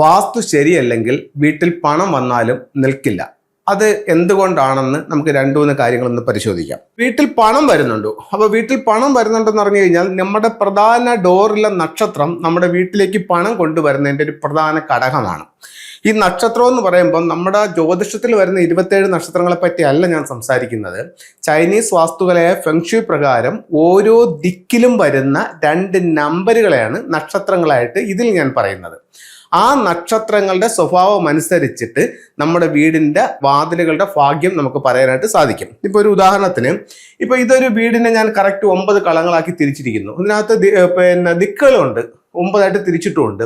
വാസ്തു ശരിയല്ലെങ്കിൽ വീട്ടിൽ പണം വന്നാലും നിൽക്കില്ല. അത് എന്തുകൊണ്ടാണെന്ന് നമുക്ക് രണ്ടു മൂന്ന് കാര്യങ്ങളൊന്ന് പരിശോധിക്കാം. വീട്ടിൽ പണം വരുന്നുണ്ടോ? അപ്പൊ വീട്ടിൽ പണം വരുന്നുണ്ടെന്ന് പറഞ്ഞു കഴിഞ്ഞാൽ നമ്മുടെ പ്രധാന ഡോറിലെ നക്ഷത്രം നമ്മുടെ വീട്ടിലേക്ക് പണം കൊണ്ടുവരുന്നതിൻ്റെ ഒരു പ്രധാന ഘടകമാണ്. ഈ നക്ഷത്രം എന്ന് പറയുമ്പോൾ നമ്മുടെ ജ്യോതിഷത്തിൽ വരുന്ന 27 നക്ഷത്രങ്ങളെ പറ്റി അല്ല ഞാൻ സംസാരിക്കുന്നത്. ചൈനീസ് വാസ്തുകലയായ ഫെങ്ഷു പ്രകാരം ഓരോ ദിക്കിലും വരുന്ന 2 നമ്പറുകളെയാണ് നക്ഷത്രങ്ങളായിട്ട് ഇതിൽ ഞാൻ പറയുന്നത്. ആ നക്ഷത്രങ്ങളുടെ സ്വഭാവം അനുസരിച്ചിട്ട് നമ്മുടെ വീടിന്റെ വാതിലുകളുടെ ഭാഗ്യം നമുക്ക് പറയാനായിട്ട് സാധിക്കും. ഇപ്പൊ ഒരു ഉദാഹരണത്തിന്, ഇപ്പൊ ഇതൊരു വീടിനെ ഞാൻ കറക്റ്റ് 9 കളങ്ങളാക്കി തിരിച്ചിരിക്കുന്നു. ഇതിനകത്ത് ദിക്കുകളുണ്ട്, 9 തിരിച്ചിട്ടുമുണ്ട്.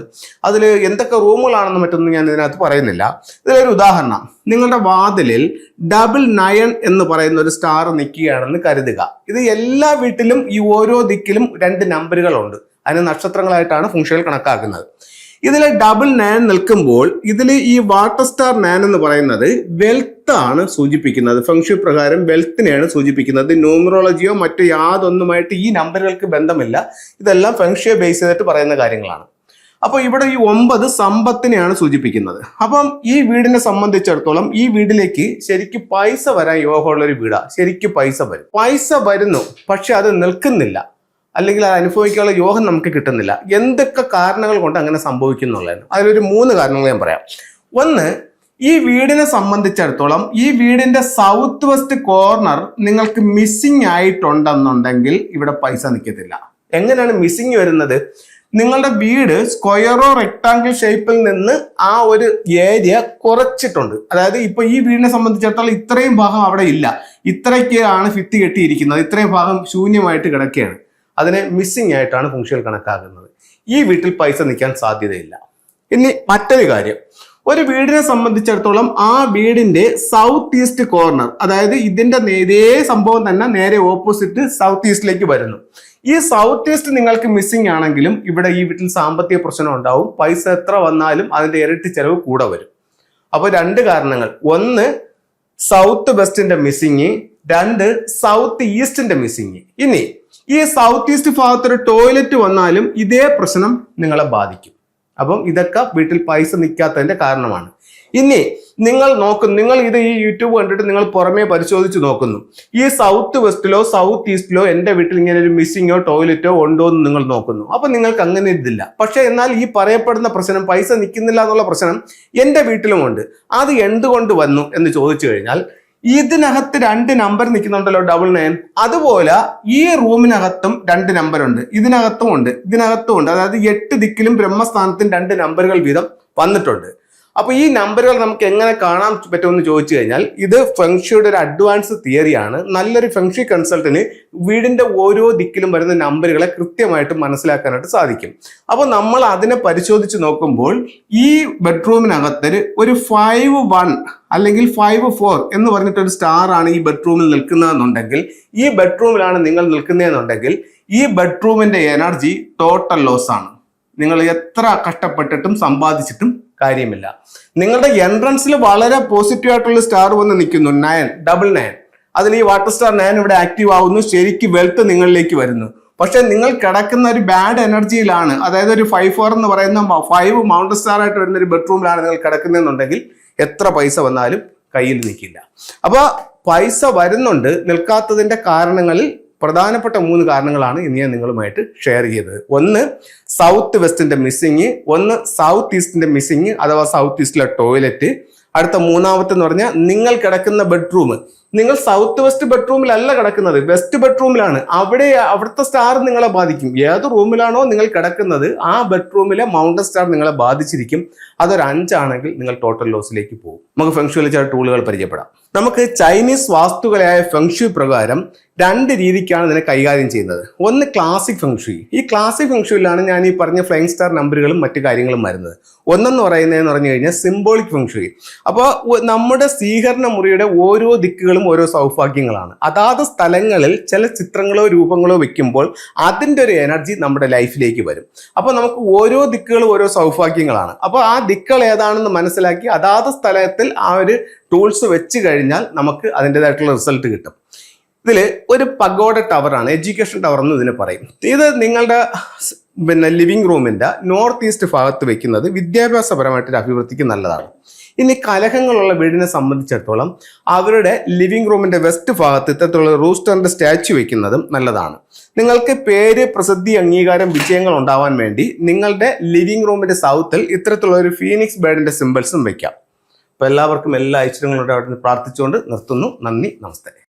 അതിൽ എന്തൊക്കെ റൂമുകളാണെന്ന് മറ്റൊന്നും ഞാൻ ഇതിനകത്ത് പറയുന്നില്ല. ഇതിലൊരു ഉദാഹരണം, നിങ്ങളുടെ വാതിലിൽ 9 എന്ന് പറയുന്ന ഒരു സ്റ്റാർ നിൽക്കുകയാണെന്ന് കരുതുക. ഇത് എല്ലാ വീട്ടിലും ഈ ഓരോ ദിക്കിലും 2 നമ്പറുകളുണ്ട്. അതിന് നക്ഷത്രങ്ങളായിട്ടാണ് ഫംഗ്ഷനുകൾ കണക്കാക്കുന്നത്. ഇതിൽ 9 നിൽക്കുമ്പോൾ ഇതിൽ ഈ വാട്ടർ സ്റ്റാർ 9 എന്ന് പറയുന്നത് വെൽത്ത് ആണ് സൂചിപ്പിക്കുന്നത്. ഫെങ്ഷു പ്രകാരം വെൽത്തിനെയാണ് സൂചിപ്പിക്കുന്നത്. ന്യൂമറോളജിയോ മറ്റോ യാതൊന്നുമായിട്ട് ഈ നമ്പറുകൾക്ക് ബന്ധമില്ല. ഇതെല്ലാം ഫെങ്ഷുയെ ബേസ് ചെയ്തിട്ട് പറയുന്ന കാര്യങ്ങളാണ്. അപ്പോൾ ഇവിടെ ഈ 9 സമ്പത്തിനെയാണ് സൂചിപ്പിക്കുന്നത്. അപ്പം ഈ വീടിനെ സംബന്ധിച്ചിടത്തോളം ഈ വീട്ടിലേക്ക് ശരിക്കും പൈസ വരാൻ യോഗമുള്ളൊരു വീടാണ്. ശരിക്കും പൈസ വരുന്നു, പക്ഷെ അത് നിൽക്കുന്നില്ല, അല്ലെങ്കിൽ അത് അനുഭവിക്കാനുള്ള യോഗം നമുക്ക് കിട്ടുന്നില്ല. എന്തൊക്കെ കാരണങ്ങൾ കൊണ്ട് അങ്ങനെ സംഭവിക്കുന്നുള്ളതാണ്. അതിലൊരു 3 കാരണങ്ങൾ ഞാൻ പറയാം. ഒന്ന്, ഈ വീടിനെ സംബന്ധിച്ചിടത്തോളം ഈ വീടിന്റെ സൗത്ത് വെസ്റ്റ് കോർണർ നിങ്ങൾക്ക് മിസ്സിങ് ആയിട്ടുണ്ടെന്നുണ്ടെങ്കിൽ ഇവിടെ പൈസ നിൽക്കത്തില്ല. എങ്ങനെയാണ് മിസ്സിങ് വരുന്നത്? നിങ്ങളുടെ വീട് സ്ക്വയറോ റെക്ടാങ്കിൾ ഷേപ്പിൽ നിന്ന് ആ ഒരു ഏരിയ കുറച്ചിട്ടുണ്ട്. അതായത് ഇപ്പൊ ഈ വീടിനെ സംബന്ധിച്ചിടത്തോളം ഇത്രയും ഭാഗം അവിടെ ഇല്ല, ഇത്രയ്ക്കാണ് ഭിത്തി കെട്ടിയിരിക്കുന്നത്, ഇത്രയും ഭാഗം ശൂന്യമായിട്ട് കിടക്കുകയാണ്. അതിനെ മിസ്സിംഗ് ആയിട്ടാണ് ഫംഗ്ഷനുകൾ കണക്കാക്കുന്നത്. ഈ വീട്ടിൽ പൈസ നിൽക്കാൻ സാധ്യതയില്ല. ഇനി മറ്റൊരു കാര്യം, ഒരു വീടിനെ സംബന്ധിച്ചിടത്തോളം ആ വീടിന്റെ സൗത്ത് ഈസ്റ്റ് കോർണർ, അതായത് ഇതിന്റെ ഇതേ സംഭവം തന്നെ നേരെ ഓപ്പോസിറ്റ് സൗത്ത് ഈസ്റ്റിലേക്ക് വരുന്നു. ഈ സൗത്ത് ഈസ്റ്റ് നിങ്ങൾക്ക് മിസ്സിംഗ് ആണെങ്കിലും ഇവിടെ ഈ വീട്ടിൽ സാമ്പത്തിക പ്രശ്നം ഉണ്ടാവും. പൈസ എത്ര വന്നാലും അതിന്റെ ഇരട്ടി ചെലവ് കൂടെ വരും. അപ്പോൾ 2 കാരണങ്ങൾ, ഒന്ന് സൗത്ത് വെസ്റ്റിന്റെ മിസ്സിങ്, 2 സൗത്ത് ഈസ്റ്റിന്റെ മിസ്സിങ്. ഇനി ഈ സൗത്ത് ഈസ്റ്റ് ഭാഗത്തൊരു ടോയ്ലറ്റ് വന്നാലും ഇതേ പ്രശ്നം നിങ്ങളെ ബാധിക്കും. അപ്പം ഇതൊക്കെ വീട്ടിൽ പൈസ നിൽക്കാത്തതിന്റെ കാരണമാണ്. ഇനി നിങ്ങൾ ഇത് ഈ യൂട്യൂബ് കണ്ടിട്ട് നിങ്ങൾ പുറമേ പരിശോധിച്ച് നോക്കുന്നു. ഈ സൗത്ത് വെസ്റ്റിലോ സൗത്ത് ഈസ്റ്റിലോ എൻ്റെ വീട്ടിൽ ഇങ്ങനെ ഒരു മിസ്സിങ്ങോ ടോയ്ലറ്റോ ഉണ്ടോ എന്ന് നിങ്ങൾ നോക്കുന്നു. അപ്പൊ നിങ്ങൾക്ക് അങ്ങനെ ഇതില്ല. പക്ഷെ എന്നാൽ ഈ പറയപ്പെടുന്ന പ്രശ്നം, പൈസ നിൽക്കുന്നില്ല എന്നുള്ള പ്രശ്നം എൻ്റെ വീട്ടിലുമുണ്ട്. അത് എന്തുകൊണ്ട് വന്നു എന്ന് ചോദിച്ചു കഴിഞ്ഞാൽ, ഇതിനകത്ത് 2 നമ്പർ നിൽക്കുന്നുണ്ടല്ലോ, 99. അതുപോലെ ഈ റൂമിനകത്തും 2 നമ്പർ ഉണ്ട്, ഇതിനകത്തും ഉണ്ട്. അതായത് 8 ദിക്കിലും ബ്രഹ്മസ്ഥാനത്തും 2 നമ്പറുകൾ വീതം വന്നിട്ടുണ്ട്. അപ്പൊ ഈ നമ്പറുകൾ നമുക്ക് എങ്ങനെ കാണാൻ പറ്റുമെന്ന് ചോദിച്ചു കഴിഞ്ഞാൽ, ഇത് ഫെങ്ഷുയുടെ ഒരു അഡ്വാൻസ് തിയറിയാണ്. നല്ലൊരു ഫെങ്ഷു കൺസൾട്ടിന് വീടിന്റെ ഓരോ ദിക്കിലും വരുന്ന നമ്പറുകളെ കൃത്യമായിട്ട് മനസ്സിലാക്കാനായിട്ട് സാധിക്കും. അപ്പൊ നമ്മൾ അതിനെ പരിശോധിച്ച് നോക്കുമ്പോൾ ഈ ബെഡ്റൂമിനകത്ത് ഒരു 5-1 അല്ലെങ്കിൽ 5-4 എന്ന് പറഞ്ഞിട്ടൊരു സ്റ്റാർ ആണ് ഈ ബെഡ്റൂമിൽ നിൽക്കുന്നതെന്നുണ്ടെങ്കിൽ, ഈ ബെഡ്റൂമിലാണ് നിങ്ങൾ നിൽക്കുന്നതെന്നുണ്ടെങ്കിൽ, ഈ ബെഡ്റൂമിന്റെ എനർജി ടോട്ടൽ ലോസ് ആണ്. നിങ്ങൾ എത്ര കഷ്ടപ്പെട്ടിട്ടും സമ്പാദിച്ചിട്ടും കാര്യമില്ല. നിങ്ങളുടെ എൻട്രൻസിൽ വളരെ പോസിറ്റീവ് ആയിട്ടുള്ള സ്റ്റാർ വന്ന് നിൽക്കുന്നു, 9. അതിൽ ഈ വാട്ടർ സ്റ്റാർ 9 ഇവിടെ ആക്റ്റീവ് ആവുന്നു. ശരിക്കും വെൽത്ത് നിങ്ങളിലേക്ക് വരുന്നു. പക്ഷെ നിങ്ങൾ കിടക്കുന്ന ഒരു ബാഡ് എനർജിയിലാണ്. അതായത് ഒരു 5-4 എന്ന് പറയുന്ന 5 മൗണ്ടൻ സ്റ്റാർ ആയിട്ട് വരുന്ന ഒരു ബെഡ്റൂമിലാണ് നിങ്ങൾ കിടക്കുന്നതെന്നുണ്ടെങ്കിൽ എത്ര പൈസ വന്നാലും കയ്യിൽ നിൽക്കില്ല. അപ്പൊ പൈസ വരുന്നുണ്ട്, നിൽക്കാത്തതിന്റെ കാരണങ്ങളിൽ പ്രധാനപ്പെട്ട 3 കാരണങ്ങളാണ് ഇന്ന് ഞാൻ നിങ്ങളുമായിട്ട് ഷെയർ ചെയ്തത്. ഒന്ന് സൗത്ത് വെസ്റ്റിന്റെ മിസ്സിങ്, ഒന്ന് സൗത്ത് ഈസ്റ്റിന്റെ മിസ്സിങ് അഥവാ സൗത്ത് ഈസ്റ്റിലെ ടോയ്ലറ്റ്, അടുത്ത 3ാമത്തെ എന്ന് പറഞ്ഞാൽ നിങ്ങൾ കിടക്കുന്ന ബെഡ്റൂം. നിങ്ങൾ സൗത്ത് വെസ്റ്റ് ബെഡ്റൂമിലല്ല കിടക്കുന്നത്, വെസ്റ്റ് ബെഡ്റൂമിലാണ്. അവിടുത്തെ സ്റ്റാർ നിങ്ങളെ ബാധിക്കും. ഏത് റൂമിലാണോ നിങ്ങൾ കിടക്കുന്നത് ആ ബെഡ്റൂമിലെ മൗണ്ടൻ സ്റ്റാർ നിങ്ങളെ ബാധിച്ചിരിക്കും. അതൊരു 5 ആണെങ്കിൽ നിങ്ങൾ ടോട്ടൽ ലോസിലേക്ക് പോകും. നമുക്ക് ഫെങ്ഷുവിലെ ചില ടൂളുകൾ പരിചയപ്പെടാം. നമുക്ക് ചൈനീസ് വാസ്തുകലയായ ഫെങ്ഷു പ്രകാരം 2 രീതിക്കാണ് ഇതിനെ കൈകാര്യം ചെയ്യുന്നത്. ഒന്ന് ക്ലാസിക് ഫെങ്ഷു. ഈ ക്ലാസിക് ഫെങ്ഷുവിലാണ് ഞാൻ ഈ പറഞ്ഞ ഫ്ലൈങ് സ്റ്റാർ നമ്പറുകളും മറ്റു കാര്യങ്ങളും വരുന്നത്. ഒന്നെന്ന് പറയുന്നതെന്ന് പറഞ്ഞു കഴിഞ്ഞാൽ സിംബോളിക് ഫെങ്ഷു. അപ്പോൾ നമ്മുടെ സ്വീകരണ മുറിയുടെ ഓരോ ദിക്കുകളും ഓരോ സൗഭാഗ്യങ്ങളാണ്. അതാത് സ്ഥലങ്ങളിൽ ചില ചിത്രങ്ങളോ രൂപങ്ങളോ വെക്കുമ്പോൾ അതിൻ്റെ ഒരു എനർജി നമ്മുടെ ലൈഫിലേക്ക് വരും. അപ്പോൾ നമുക്ക് ഓരോ ദിക്കുകളും ഓരോ സൗഭാഗ്യങ്ങളാണ്. അപ്പോൾ ആ ദിക്കുകൾ ഏതാണെന്ന് മനസ്സിലാക്കി അതാത് സ്ഥലത്തിൽ ആ ഒരു ടൂൾസ് വെച്ച് കഴിഞ്ഞാൽ നമുക്ക് അതിൻ്റെതായിട്ടുള്ള റിസൾട്ട് കിട്ടും. ഇതിൽ ഒരു പഗോഡ ടവറാണ്, എഡ്യൂക്കേഷൻ ടവർ എന്ന് ഇതിനെ പറയും. ഇത് നിങ്ങളുടെ ലിവിംഗ് റൂമിന്റെ നോർത്ത് ഈസ്റ്റ് ഭാഗത്ത് വെക്കുന്നത് വിദ്യാഭ്യാസപരമായിട്ടൊരു അഭിവൃദ്ധിക്ക് നല്ലതാണ്. ഇനി കലഹങ്ങളുള്ള വീടിനെ സംബന്ധിച്ചിടത്തോളം അവരുടെ ലിവിംഗ് റൂമിന്റെ വെസ്റ്റ് ഭാഗത്ത് ഇത്തരത്തിലുള്ള റൂസ്റ്ററിന്റെ സ്റ്റാച്യു വെക്കുന്നതും നല്ലതാണ്. നിങ്ങൾക്ക് പേര്, പ്രസിദ്ധി, അംഗീകാരം, വിജയങ്ങൾ ഉണ്ടാവാൻ വേണ്ടി നിങ്ങളുടെ ലിവിംഗ് റൂമിന്റെ സൗത്തിൽ ഇത്തരത്തിലുള്ള ഒരു ഫീനിക്സ് ബേർഡിന്റെ സിമ്പിൾസും വെക്കാം. അപ്പോൾ എല്ലാവർക്കും എല്ലാ ഐശ്വര്യങ്ങളും അവിടെ നിന്ന് പ്രാർത്ഥിച്ചുകൊണ്ട് നിർത്തുന്നു. നന്ദി, നമസ്തേ.